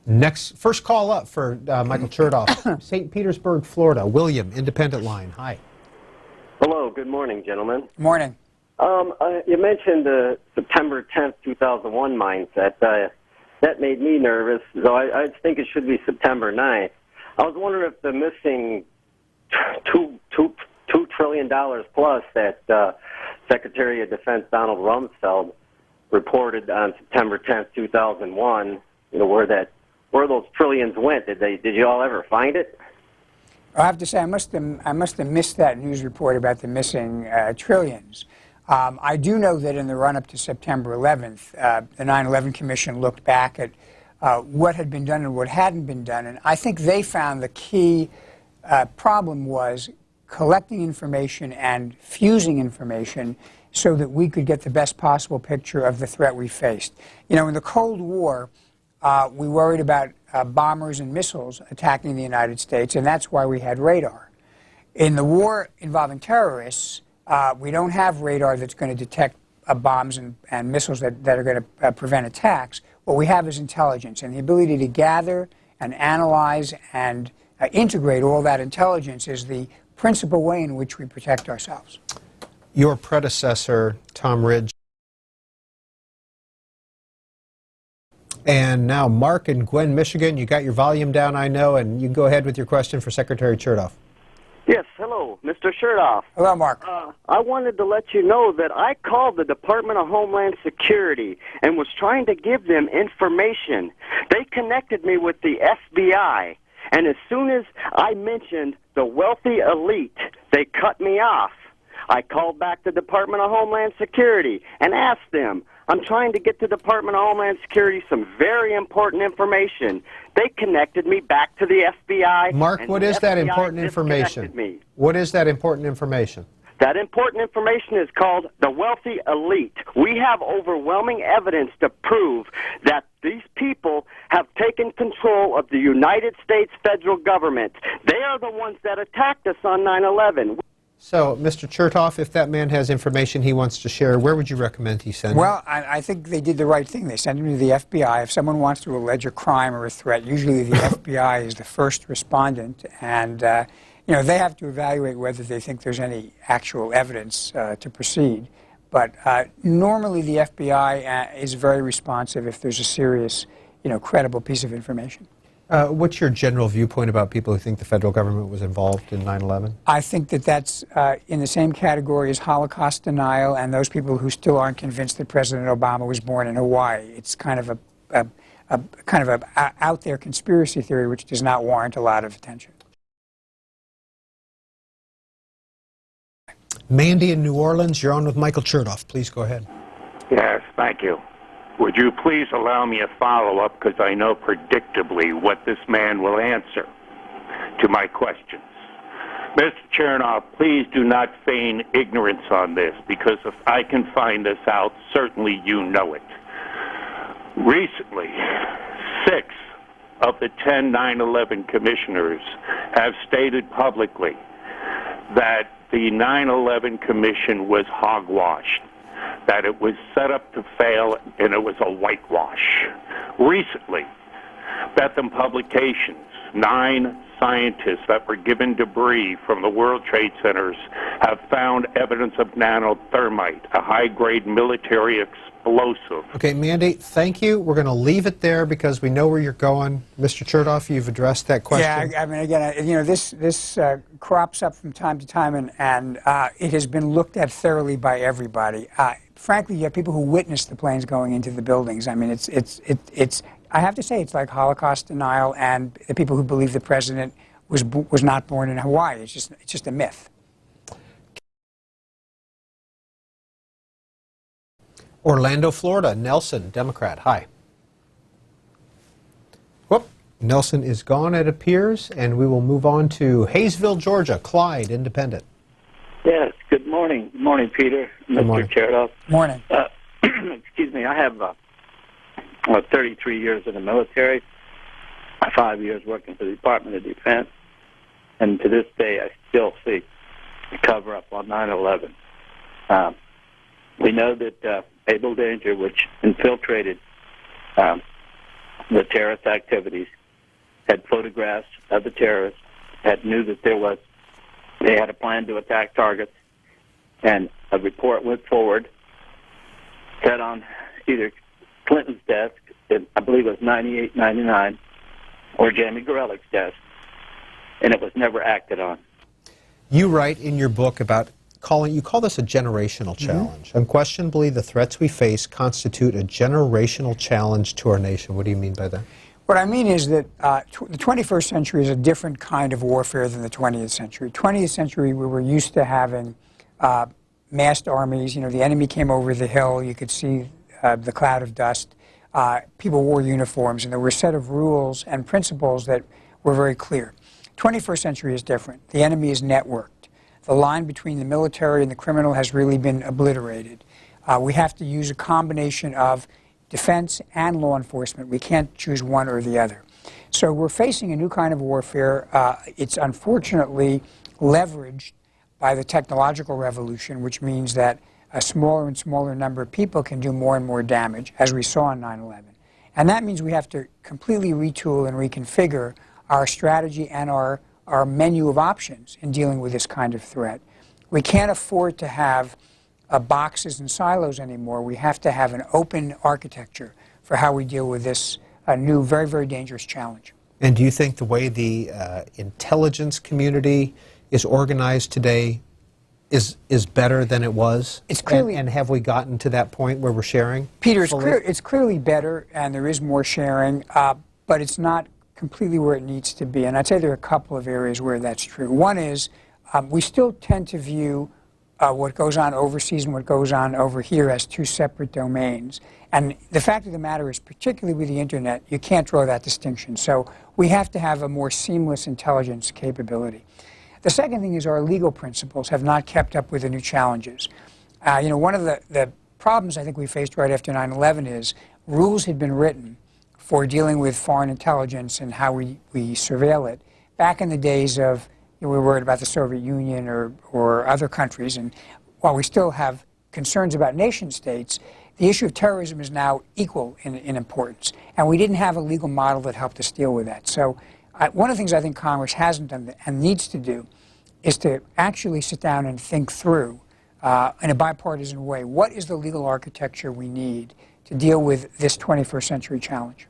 First call up for Michael Chertoff, St. Petersburg, Florida. William, Independent Line. Hi. Hello. Good morning, gentlemen. Morning. You mentioned the September 10th, 2001 mindset. That made me nervous, so I think it should be September 9th. I was wondering if the missing $2 trillion plus that Secretary of Defense Donald Rumsfeld reported on September 10th, 2001, where those trillions went. Did you all ever find it? I have to say, I must have missed that news report about the missing trillions. I do know that in the run-up to September 11th, the 9/11 Commission looked back at what had been done and what hadn't been done, and I think they found the key problem was collecting information and fusing information so that we could get the best possible picture of the threat we faced. You know, in the Cold War, we worried about bombers and missiles attacking the United States, and that's why we had radar. In the war involving terrorists, we don't have radar that's going to detect bombs and missiles that are going to prevent attacks. What we have is intelligence, and the ability to gather and analyze and integrate all that intelligence is the principal way in which we protect ourselves. Your predecessor, Tom Ridge. And now Mark in Gwen, Michigan. You got your volume down, I know, and you can go ahead with your question for Secretary Chertoff. Yes, hello, Mr. Chertoff. Hello, Mark. I wanted to let you know that I called the Department of Homeland Security and was trying to give them information. They connected me with the FBI, and as soon as I mentioned the wealthy elite, they cut me off. I called back the Department of Homeland Security and asked them, I'm trying to get the Department of Homeland Security some very important information. They connected me back to the FBI. Mark, what is that important information? What is that important information? That important information is called the wealthy elite. We have overwhelming evidence to prove that these people have taken control of the United States federal government. They are the ones that attacked us on 9/11. So, Mr. Chertoff, if that man has information he wants to share, where would you recommend he send him? Well, I think they did the right thing. They sent him to the FBI. If someone wants to allege a crime or a threat, usually the FBI is the first respondent, and you know, they have to evaluate whether they think there's any actual evidence to proceed. But normally the FBI is very responsive if there's a serious, credible piece of information. What's your general viewpoint about people who think the federal government was involved in 9/11? I think that that's in the same category as Holocaust denial and those people who still aren't convinced that President Obama was born in Hawaii. It's kind of a out there conspiracy theory which does not warrant a lot of attention. Mandy in New Orleans, you're on with Michael Chertoff. Please go ahead. Yes, thank you. Would you please allow me a follow-up, because I know predictably what this man will answer to my questions. Mr. Chertoff, please do not feign ignorance on this, because if I can find this out, certainly you know it. Recently, 6 of the 10 9/11 commissioners have stated publicly that the 9/11 Commission was hogwashed, that it was set up to fail, and it was a whitewash. Recently, Bethlehem Publications, 9 scientists that were given debris from the World Trade Centers have found evidence of Nano-Thermite, a high-grade military explosive. Okay, Mandy, thank you. We're going to leave it there because we know where you're going. Mr. Chertoff, you've addressed that question. Yeah, I mean, again, this crops up from time to time, and it has been looked at thoroughly by everybody. Frankly, you have people who witnessed the planes going into the buildings. I mean, it's I have to say, it's like Holocaust denial and the people who believe the president was not born in Hawaii. It's just a myth. Orlando, Florida. Nelson, Democrat. Hi. Whoop. Nelson is gone, it appears, and we will move on to Hayesville, Georgia. Clyde, Independent. Yes, good morning. Good morning, Peter, Mr. Chertoff. Morning. Excuse me, I have 33 years in the military, 5 years working for the Department of Defense, and to this day I still see the cover-up on 9/11. We know that Abel Danger, which infiltrated the terrorist activities, had photographs of the terrorists, knew that they had a plan to attack targets, and a report went forward, set on either Clinton's desk, I believe it was 98, 99, or Jamie Gorelick's desk, and it was never acted on. You write in your book about you call this a generational challenge. Unquestionably, the threats we face constitute a generational challenge to our nation. What do you mean by that? What I mean is that the 21st century is a different kind of warfare than the 20th century. 20th century, we were used to having massed armies. You know, the enemy came over the hill. You could see the cloud of dust. People wore uniforms, and there were a set of rules and principles that were very clear. 21st century is different. The enemy is networked. The line between the military and the criminal has really been obliterated. We have to use a combination of defense and law enforcement. We can't choose one or the other. So we're facing a new kind of warfare. It's unfortunately leveraged by the technological revolution, which means that a smaller and smaller number of people can do more and more damage, as we saw on 9/11. And that means we have to completely retool and reconfigure our strategy and our menu of options in dealing with this kind of threat. We can't afford to have boxes and silos anymore. We have to have an open architecture for how we deal with this new, very, very dangerous challenge. And do you think the way the intelligence community is organized today is better than it was? It's clearly, and have we gotten to that point where we're sharing? Peter, it's clearly better, and there is more sharing, but it's not completely where it needs to be. And I'd say there are a couple of areas where that's true. One is we still tend to view what goes on overseas and what goes on over here as two separate domains. And the fact of the matter is, particularly with the internet, you can't draw that distinction. So we have to have a more seamless intelligence capability. The second thing is our legal principles have not kept up with the new challenges. You know, one of the problems I think we faced right after 9/11 is rules had been written for dealing with foreign intelligence and how we surveil it back in the days of, we were worried about the Soviet Union or other countries. And while we still have concerns about nation states, the issue of terrorism is now equal in importance. And we didn't have a legal model that helped us deal with that. So one of the things I think Congress hasn't done and needs to do is to actually sit down and think through, in a bipartisan way, what is the legal architecture we need to deal with this 21st century challenge.